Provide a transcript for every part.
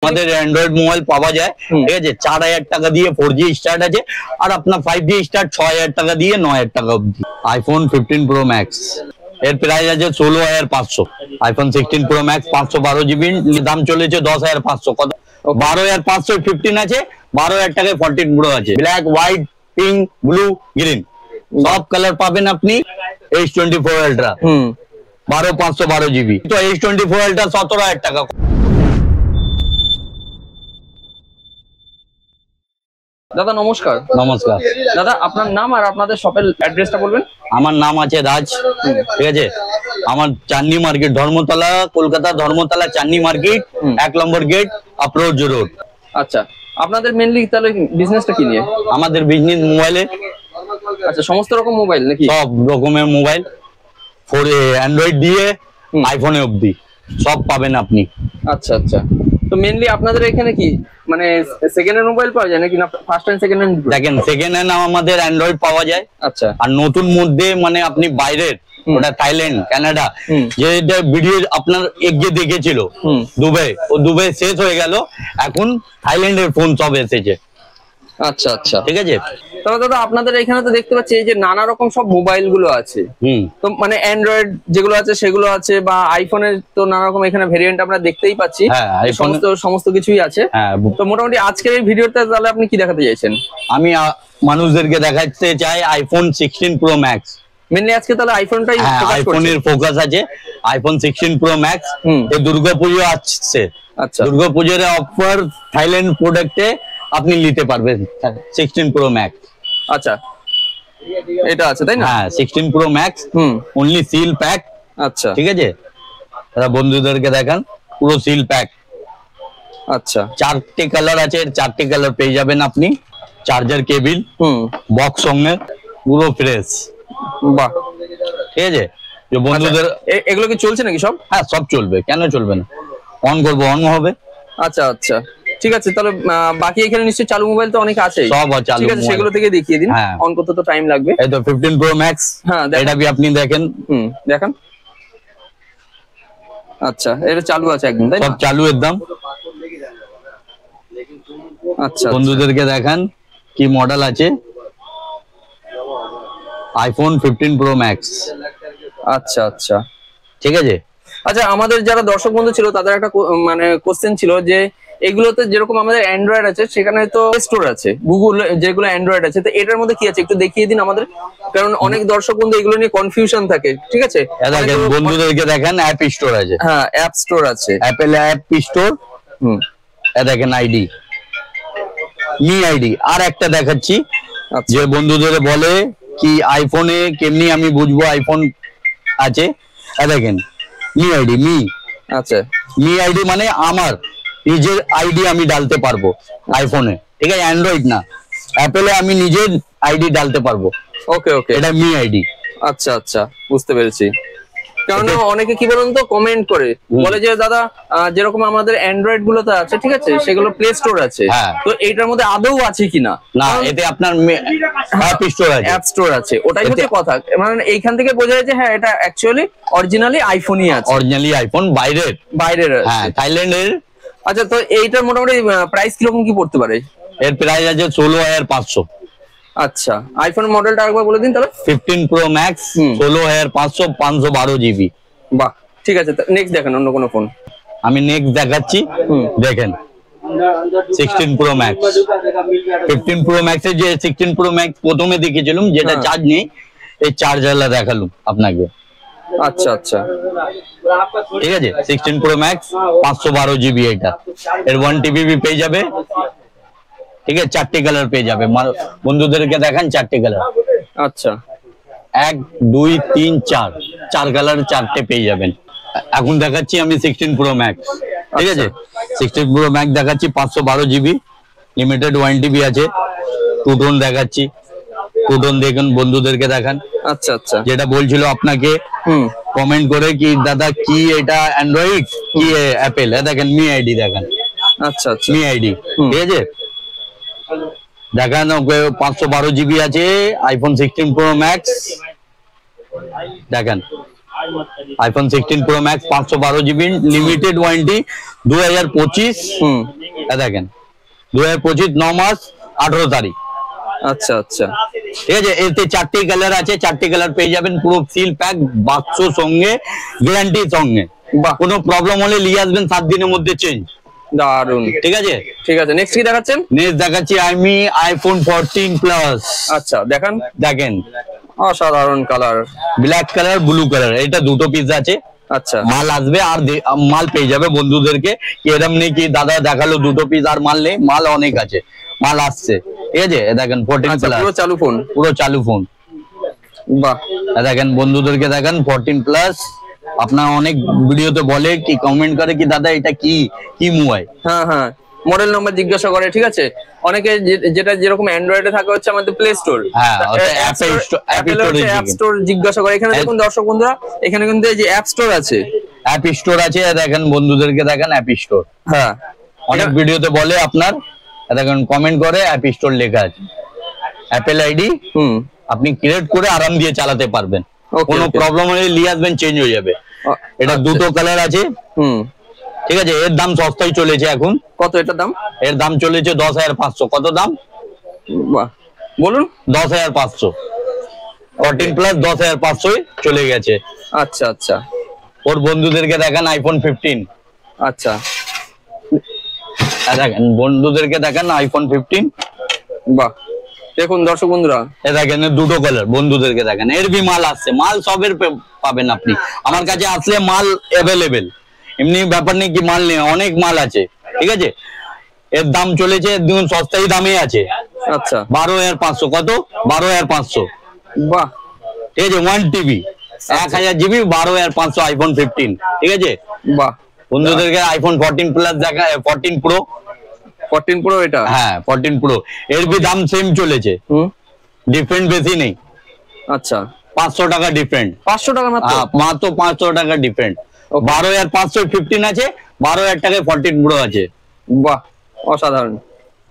আমাদের Android mobile পাওয়া যায়, ঠিক আছে। 4000 টাকা দিয়ে 4G স্টার্ট আছে, আর আপনার 5G স্টার্ট 6000 টাকা দিয়ে 9000 টাকা অবধি। আইফোন 15 প্রো ম্যাক্স এর প্রাইস আছে 16500। আইফোন 16 প্রো ম্যাক্স 512GB দাম চলেছে 10500। কত 12500 15 আছে, 12000 টাকায় 14 প্রো আছে। Black, white, pink, blue, green সব কালার পাবেন আপনি। H24 আলট্রা 12512GB, তো H24 আলট্রা 17000 টাকা। দাদা নমস্কার। নমস্কার দাদা, আপনার নাম আর আপনাদের শপের অ্যাড্রেসটা বলবেন। আমার নাম আছে রাজ, ঠিক আছে। আমার চাঁদনি মার্কেট, ধর্মতলা, কলকাতা ধর্মতলা চাঁদনি মার্কেট, 1 নম্বর গেট, অ্যাপ্রোচ রোড। আচ্ছা, আপনাদের মেইনলি তাহলে বিজনেসটা কি নিয়ে? আমাদের বিজনেস মোবাইলে। আচ্ছা, সমস্ত রকম মোবাইল নাকি? সব রকমের মোবাইল, অ্যান্ড্রয়েড দিয়ে আইফোনে অবধি সব পাবেন আপনি। আচ্ছা আচ্ছা, তো মেইনলি আপনাদের এখানে কি মানে সেকেন্ড হ্যান্ড মোবাইল পাওয়া যায় নাকি না ফার্স্ট হ্যান্ড সেকেন্ড হ্যান্ড? দেখেন, সেকেন্ড হ্যান্ড আমাদের অ্যান্ড্রয়েড পাওয়া যায়। আচ্ছা, আর নতুন মধ্যে মানে আপনি বাইরের, ওটা থাইল্যান্ড, কানাডা, যেটা ভিডিও আপনার এগিয়ে দেখেছিল দুবাই, ও দুবাই শেষ হয়ে গেল, এখন থাইল্যান্ডের ফোন সব এসেছে। আচ্ছা আচ্ছা, ঠিক আছে। তবে দাদা আপনাদের এখানে তো দেখতে পাচ্ছি এই যে নানা রকম সব মোবাইল গুলো আছে। তো মানে অ্যান্ড্রয়েড যেগুলো আছে সেগুলো আছে, বা আইফোনের তো নানা রকম এখানে ভেরিয়েন্ট আমরা দেখতেই পাচ্ছি। সমস্ত কিছুই আছে। তো মোটামুটি আজকের এই ভিডিওতে তাহলে আপনি কি দেখাতে চাইছেন? আমি মানুষদেরকে দেখাতে চাই আইফোন 16 প্রো ম্যাক্স। মেনলি আজকে তাহলে আইফোনটাই আইফোনের ফোকাস আছে। আইফোন 16 প্রো ম্যাক্স এই দুর্গাপুজো আসছে। আচ্ছা, দুর্গাপুজোর অফার থাইল্যান্ড প্রোডাক্টে আপনি নিতে পারবেন 16 প্রো ম্যাক্স। আচ্ছা, এটা আছে তাই না? হ্যাঁ, 16 pro max only seal pack. আচ্ছা, ঠিক আছে, বন্ধুদেরকে দেখান পুরো সিল প্যাক। আচ্ছা, 4টে কালার আছে, 4টে কালার পেয়ে যাবেন আপনি। চার্জার, কেবিল, বক্স সঙ্গে পুরো ফ্রেশ। বাহ, ঠিক আছে। যে বন্ধুদের এগুলো কি চলছে নাকি সব? হ্যাঁ, সব চলবে, কেন চলবে না। অন করবো, অন হবে। আচ্ছা আচ্ছা, ঠিক আছে। তাহলে বাকি এখানে নিশ্চয়ই চালু মোবাইল তো অনেক আছে। সব চালু, ঠিক আছে, সেগুলো থেকে দেখিয়ে দিন। অন করতে তো টাইম লাগবে। এই তো 15 প্রো ম্যাক্স। হ্যাঁ, এটা भी আপনি দেখেন। দেখান। আচ্ছা, এটা চালু আছে একদম তাই না? সব চালু একদম। আচ্ছা, বন্ধুদেরকে দেখান কি মডেল আছে। IPhone 15 pro max. আচ্ছা আচ্ছা, ঠিক আছে। আচ্ছা, আমাদের যারা দর্শক বন্ধু ছিল তাদের একটা মানে কোশ্চেন ছিল যে এগুলোতে যেরকম আমাদের অ্যান্ড্রয়েড আছে সেখানে তো স্টোর আছে, গুগল যেগুলো অ্যান্ড্রয়েড আছে, তো এটার মধ্যে কি আছে একটু দেখিয়ে দিন আমাদের, কারণ অনেক দর্শক বন্ধু এগুলো নিয়ে কনফিউশন থাকে। ঠিক আছে, বন্ধুদেরকে দেখেন অ্যাপ স্টোর আছে। হ্যাঁ, অ্যাপ স্টোর আছে, অ্যাপেল অ্যাপ স্টোর। দেখেন আইডি, মি আইডি। আর একটা দেখাচ্ছি, যে বন্ধুদের বলে কি আইফোনে কেমনি আমি বুঝবো আইফোন আছে। দেখেন মি আইডি, মি। আচ্ছা, মি আইডি মানে আমার নিজের আইডি আমি ডালতে পারবো আইফোনে, ঠিক আছে। অ্যান্ড্রয়েড না, অ্যাপেলে আমি নিজের আইডি ডালতে পারবো। ওকে ওকে, এটা মি আইডি। আচ্ছা আচ্ছা, বুঝতে পেরেছি। কারণ অনেকে কি বলুন তো কমেন্ট করে বলে যে দাদা যেরকম আমাদের অ্যান্ড্রয়েড গুলোতে আছে, ঠিক আছে, সেগুলো প্লে স্টোর আছে, তো এইটার মধ্যে আদৌ আছে কিনা? না, এতে আপনার অ্যাপ স্টোর আছে, অ্যাপ স্টোর আছে, ওটাই হচ্ছে কথা। মানে এইখান থেকে বোঝা যায় যে হ্যাঁ, এটা অ্যাকচুয়ালি অরিজিনালি আইফোনই আছে। অরিজিনালি আইফোন বাইরের, হ্যাঁ, থাইল্যান্ডের। আচ্ছা, তো এইটার মোটামুটি প্রাইস কিরকম কি পড়তে পারে? এর প্রাইস আছে 16500। আচ্ছা, আইফোন মডেলটা একবার বলে দিন তাহলে। 15 প্রো ম্যাক্স 16500, 512GB। বাহ, ঠিক আছে। নেক্সট দেখেন অন্য কোনো ফোন। আমি নেক্সট দেখাচ্ছি, দেখেন 16 প্রো ম্যাক্স। 15 প্রো ম্যাক্সের যে 16 প্রো ম্যাক্স প্রথমে দেখেছিলাম, যেটা চার্জ নেই, এই চার্জারটা দেখালাম আপনাকে। আচ্ছা আচ্ছা, ঠিক আছে। 16 প্রো ম্যাক্স 512GB। এটা এর 1TB পেয়ে যাবে, ঠিক আছে। 4টে কালার পেয়ে যাবে। বন্ধুদেরকে দেখান 4টে কালার। আচ্ছা, 1 2 3 4, 4 কালার 4টে পেয়ে যাবেন। এখন দেখাচ্ছি আমি 16 প্রো ম্যাক্স, ঠিক আছে। 16 প্রো ম্যাক্স দেখাচ্ছি 512GB, লিমিটেড 1TB আছে। টু টোন দেখাচ্ছি, টু টোন দেখুন, বন্ধুদেরকে দেখান। আচ্ছা আচ্ছা, যেটা বলছিল আপনাকে কমেন্ট করে কি দাদা কি এটা অ্যান্ড্রয়েড কি অ্যাপেল, দেখেন মি আইডি দেখান। আচ্ছা আচ্ছা, মি আইডি, ঠিক আছে। দেখান 512GB আছে আইফোন 16 প্রো ম্যাক্স। দেখেন iPhone 16 Pro Max 512 GB limited warranty 2025 দেখেন 2025 9 মাস 18 তারিখ। আচ্ছা আচ্ছা ঠিক আছে, এতে 4টি কালার আছে, 4টি কালার পেয়ে যাবেন পুরো সিল প্যাক, বাক্স সঙ্গে, গ্যারান্টি সঙ্গে। কোনো প্রবলেম হলে নিয়ে আসবেন 7 দিনের মধ্যে চেঞ্জ। দারুন, ঠিক আছে ঠিক আছে। নেক্সট কি দেখাচ্ছেন? নেক্সট দেখাচ্ছি আমি iPhone 14 Plus। আচ্ছা দেখান, দেখেন অসাধারণ colour, black colour blue colour, এটা দুটো পিস আছে। আচ্ছা মাল আসবে আর মাল পেয়ে যাবে বন্ধুদেরকে, এরকম নেই কি দাদা দেখালো দুটো পিস আর মাল নেই, মাল অনেক আছে, মাল আসছে। ঠিক আছে, দেখেন 14 Plus পুরো চালু ফোন, পুরো চালু ফোন। বাহ, দেখেন বন্ধুদেরকে দেখেন 14 Plus। আপনার অনেক ভিডিওতে বলে কি কমেন্ট করে কি দাদা এটা কি কি মোবাইল, হ্যাঁ হ্যাঁ মডেল নাম্বার জিজ্ঞাসা করে। ঠিক আছে, অনেকে যেটা যেরকম অ্যান্ড্রয়েডে থাকে হচ্ছে আমাদের প্লে স্টোর, হ্যাঁ অ্যাপ স্টোর জিজ্ঞাসা করে। এখানে দেখুন দর্শক বন্ধুরা, এখানে কিন্তু এই যে অ্যাপ স্টোর আছে, অ্যাপ স্টোর আছে। দেখেন বন্ধুদেরকে দেখেন অ্যাপ স্টোর, হ্যাঁ অনেক ভিডিওতে বলে আপনার, দেখেন কমেন্ট করে অ্যাপ স্টোর লেখা আছে। অ্যাপেল আইডি আপনি ক্রিয়েট করে আরাম দিয়ে চালাতে পারবেন, কোনো প্রবলেম হলে নিয়ে আসবেন, চেঞ্জ হয়ে যাবে। এটা দুটো কালার আছে। ঠিক আছে, এর দাম সস্তায় চলেছে এখন। কত এটার দাম? এর দাম চলেছে 10,500। কত দাম বলুন? 10,500। 14 Plus 10,500 চলে গেছে। আচ্ছা আচ্ছা, ওর বন্ধুদেরকে দেখান iPhone 15। আচ্ছা দেখেন বন্ধুদেরকে দেখান iPhone 15। বাহ, দেখুন দর্শক বন্ধুরা, এ দেখেন দুটো কালার, বন্ধুদেরকে দেখেন। এর বি মাল আসছে, মাল সবের পাবেন আপনি আমার কাছে আসলে, মাল অ্যাভেলেবেল, এমনি ব্যাপার নেই কি মাল নেই, অনেক মাল আছে। ঠিক আছে, এর দাম চলেছে দেখুন সস্তাই দামে আছে। আচ্ছা 12,500। কত? 12,500। বাহ, ঠিক আছে, 1 TB 1000 GB 12,500 iPhone 15। ঠিক আছে, বাহ। বন্ধুদেরকে iPhone 14 Plus দেখা, 14 Pro। 14 Pro এটা, হ্যাঁ 14 Pro, এর বি দাম সেম চলেছে, ডিফারেন্ট বেশি নেই। আচ্ছা 500 টাকা ডিফারেন্ট। 500 টাকা মাত্র? মাত্র 500 টাকা ডিফারেন্ট। 12,500 15 আছে, 12,000 টাকায় 14 Pro আছে। বাহ, অসাধারণ,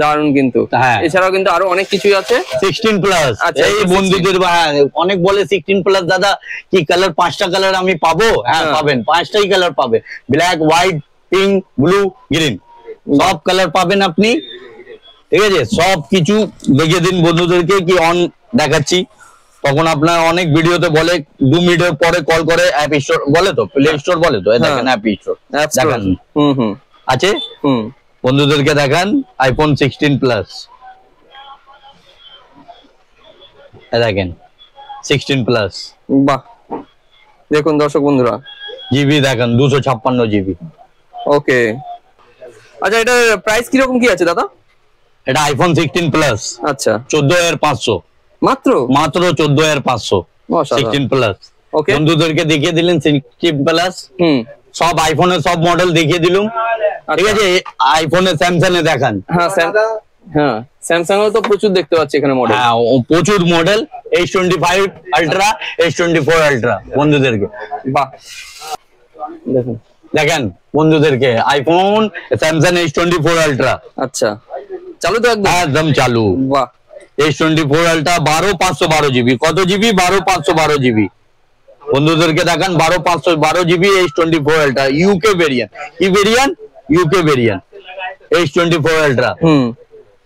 দারুন। কিন্তু এছাড়াও কিন্তু আরো অনেক কিছুই আছে। 16 Plus, এই বন্ধুদের অনেক বলে 16 Plus দাদা কি কালার, 5টা কালার আমি পাবো? হ্যাঁ পাবেন, 5টাই কালার পাবে, black, white, pink, blue, green, সব কালার পাবেন আপনি। ঠিক আছে, সব কিছু দেখিয়ে দিন বন্ধুদেরকে কি অন দেখাচ্ছি, তখন আপনার অনেক ভিডিওতে বলে 2 মিনিটের পরে কল করে অ্যাপ স্টোর বলে, তো প্লে স্টোর বলে, তো দেখেন অ্যাপ স্টোর দেখেন আছে। বন্ধুদেরকে দেখান iPhone 16 Plus। দেখেন 16 Plus। বাহ, দেখুন দর্শক বন্ধুরা, জিবি দেখেন 256 GB। ওকে, আচ্ছা এটার প্রাইস কিরকম কি আছে দাদা? এটা iPhone 16 Plus। আচ্ছা 14,500 মাত্র? মাত্র 14,500 16 Plus। ওকে, বন্ধুদেরকে দেখিয়ে দিলেন 16 Plus। সব আইফোনের সব মডেল দেখিয়ে দিলুম। ঠিক আছে, আইফোনে স্যামসাং এ দেখান। হ্যাঁ স্যামসাং এও তো প্রচুর দেখতে পাচ্ছি এখানে মডেল। হ্যাঁ প্রচুর model, S25 Ultra, S24 Ultra বন্ধুদেরকে। বাহ, দেখুন দেখেন বন্ধুদেরকে আইফোন স্যামসাং S24 Ultra। আচ্ছা চালু তো একদম চালু। বাহ, S24 Ultra 12,512 GB। কত জিবি? 12,512 GB। বন্ধুদেরকে দেখান 12,512 GB S24 Ultra UK variant. কি variant? UK variant S24 Ultra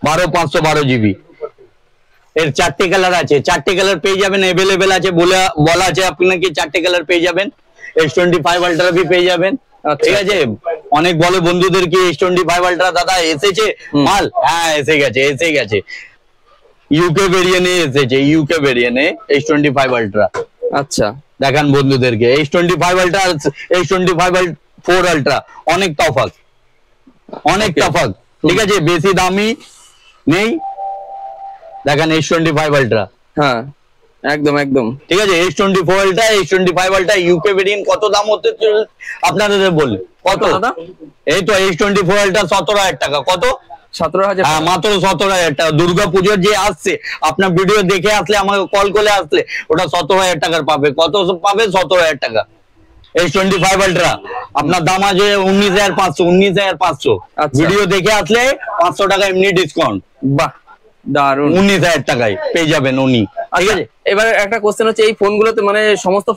12,512 GB। এর 4টে কালার আছে, 4টে কালার পেয়ে যাবেন, अवेलेबल আছে, বলা আছে আপনাকে 4টে কালার পেয়ে যাবেন। S25 Ultra भी পেয়ে যাবেন। ঠিক আছে, অনেক বলে বন্ধুদের কি S25 Ultra দাদা এসেছে মাল? হ্যাঁ এসে গেছে UK ভেরিয়েন্টে এসেছে, UK ভেরিয়েন্টে S25 Ultra। আচ্ছা দেখান বন্ধুদেরকে S25 Ultra, S24 Ultra অনেক তফাৎ, অনেক তফাৎ। ঠিক আছে, বেশি দামি নেই। দেখেন S25 Ultra। হ্যাঁ একদম একদম ঠিক আছে। S24 Ultra, S25 Ultra UK variant কত দাম হতে আপনাদের বলি? কত দাদা? এই তো S24 Ultra 17,000 টাকা। কত? 17,000? হ্যাঁ মাত্র 17,000 টাকা। দুর্গাপুজোর যে আসছে আপনার ভিডিও দেখে আসলে, আমাকে কল করে আসলে ওটা 17,000 টাকার পাবে। কত পাবে? 17,000 টাকা। S25 Ultra আপনার দাম আছে 19,500। ভিডিও দেখে আসলে 500 টাকা এমনি ডিসকাউন্ট। বাহ দারুন, 19,000 টাকায় পেয়ে যাবেন উনি। ঠিক আছে, এবার একটা কোশ্চেন হচ্ছে, এই ফোনগুলোতে মানে সমস্ত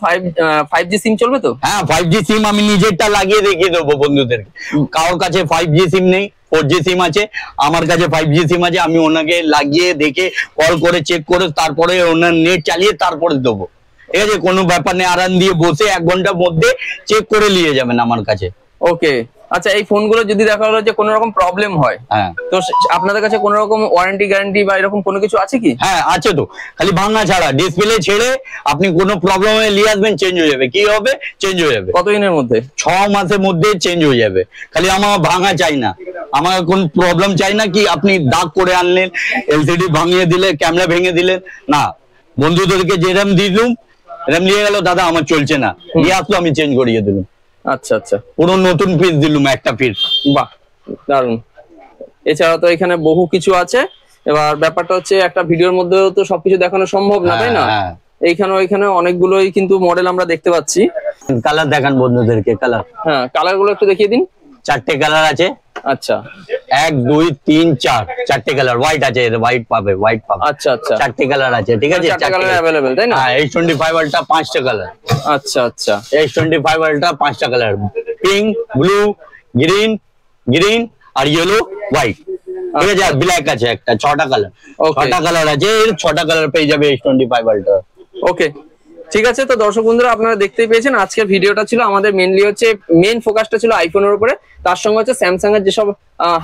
5G সিম চলবে তো? হ্যাঁ 5G সিম আমি নিজেরটা লাগিয়ে দেখিয়ে দেবো বন্ধুদেরকে। কারোর কাছে 5G সিম নেই, 4G সিম আছে, আমার কাছে 5G সিম আছে, আমি ওনাকে লাগিয়ে দেখে কল করে চেক করে তারপরে ওনার নেট চালিয়ে তারপরে দেবো। ঠিক আছে, কোনো ব্যাপার নেই, আরাম দিয়ে বসে 1 ঘন্টার মধ্যে চেক করে নিয়ে যাবেন আমার কাছে। ওকে, আচ্ছা এই ফোনগুলো যদি দেখা হলো যে কোনো রকম প্রবলেম হয়, হ্যাঁ, তো আপনাদের কাছে কোনো রকম ওয়ারেন্টি গ্যারান্টি বা এরকম কোনো কিছু আছে কি? হ্যাঁ আছে তো, খালি ভাঙা ছাড়া, ডিসপ্লে ছেড়ে আপনি কোনো প্রবলেম হয়ে নিয়ে আসবেন, চেঞ্জ হয়ে যাবে। কি হবে? চেঞ্জ হয়ে যাবে। কতদিনের মধ্যে? 6 মাসের মধ্যে চেঞ্জ হয়ে যাবে। খালি আমার ভাঙা চাই না, আমার কোন প্রবলেম চাই না কি আপনি দাগ করে আনলেন, এলসিডি ভাঙিয়ে দিলে, ক্যামেরা ভেঙে দিলেন না। বন্ধুদেরকে যেরকম দিলুম এরকম নিয়ে গেল, দাদা আমার চলছে না, নিয়ে আসলো, আমি চেঞ্জ করিয়ে দিলাম। আচ্ছা আচ্ছা, পুরো নতুন পিস দিলুম, একটা পিস। বাহ, দারুন। এছাড়া তো এখানে বহু কিছু আছে। এবার ব্যাপারটা হচ্ছে, একটা ভিডিওর মধ্যেও তো সবকিছু দেখানো সম্ভব না, তাই না? এইখানে অনেকগুলোই কিন্তু মডেল আমরা দেখতে পাচ্ছি। কালার দেখান বন্ধুদেরকে, কালার। হ্যাঁ, কালার গুলো একটু দেখিয়ে দিন। 4টে কালার আছে। আচ্ছা, 1 2 3 4, 4টে কালার। হোয়াইট আছে, হোয়াইট পাবে, হোয়াইট পাবে। আচ্ছা আচ্ছা, 4টে কালার আছে। ঠিক আছে, 4টে কালার अवेलेबल, তাই না? হ্যাঁ, H25 আলট্রা 5টা কালার। আচ্ছা আচ্ছা, H25 আলট্রা 5টা কালার, পিঙ্ক, ব্লু, গ্রিন আর ইয়েলো, হোয়াইট। ঠিক আছে, আর ব্ল্যাক আছে একটা। 6টা কালার, 6টা কালার আছে। 6টা কালার পেয়ে যাবে H25 আলট্রা। ওকে, ঠিক আছে। তো দর্শক বন্ধুরা, আপনারা দেখতেই পেয়েছেন, আজকের ভিডিওটা ছিল আমাদের মেইনলি হচ্ছে মেইন ফোকাসটা ছিল আইফোনের উপরে, তার সঙ্গে হচ্ছে স্যামসাং এর যেসব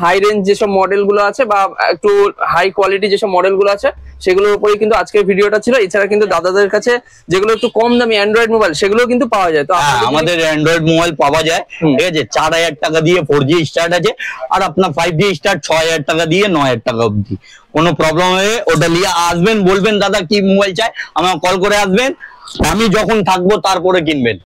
হাই রেঞ্জ যেসব মডেল গুলো আছে বা একটু হাই কোয়ালিটি যেসব মডেল গুলো আছে সেগুলোর উপরেই কিন্তু আজকের ভিডিওটা ছিল। এছাড়া কিন্তু দাদাদের কাছে যেগুলো একটু কম দামি অ্যান্ড্রয়েড মোবাইল সেগুলো কিন্তু পাওয়া যায়। তো আমাদের অ্যান্ড্রয়েড মোবাইল পাওয়া যায়। ঠিক আছে, 4,000 টাকা দিয়ে 4G স্টার্ট আছে, আর আপনার 5G স্টার্ট 6,000 টাকা দিয়ে 9,000 টাকা অবধি। কোনো প্রবলেম হয়ে ওটা নিয়ে আসবেন, বলবেন দাদা কি মোবাইল চাই, আমাকে কল করে আসবেন, আমি যখন থাকবো তারপরে কিনবেন।